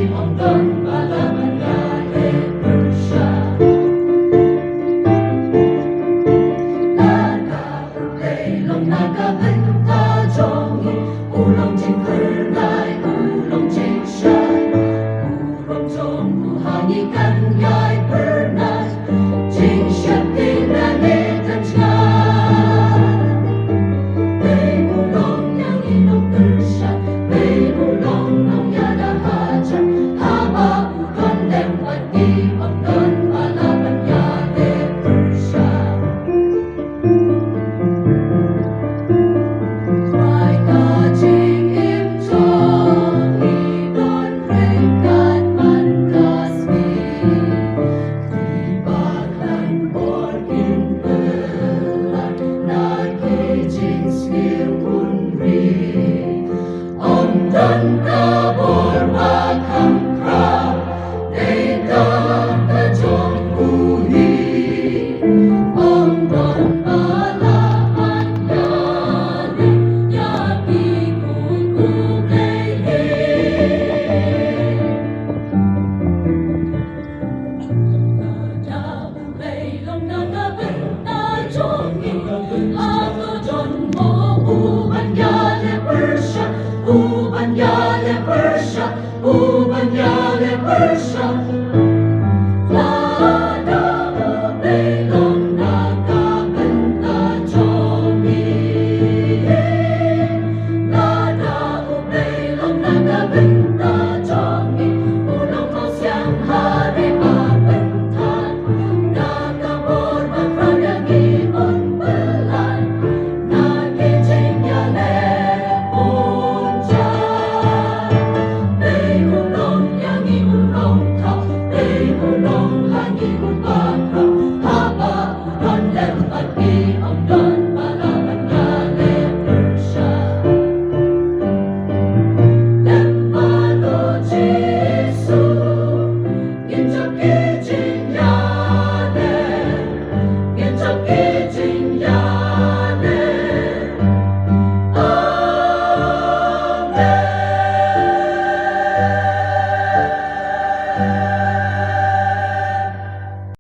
Onggon Balamanyale Persya Naga Ulong Naga Benta Jongi Ulong Jing Pernai Ulong Jing Shai Ulong Jong Kuhangi Kan Yai Pernai Jing Shai Tinane Dan Shai Bei Ulong Yang Inong Persya Bei Ulong Nong Yada Hajar Haba Ulon Lewat Di Onggon Balamanyale Persya Mai ta Jing Im Chong Idon Rekan Man Kasmi Baklan Borgin Belan Nagi Jing Svir Punri Onggon Kabor Bakam Krab Deka Kajong Uhi Onggon Balamanyale Yaki Kukulehe Nada Ulong Naga Benta Jongi Ako Jon Mo Ubanyale Persya Ubanyale Persya Ubanyale Persya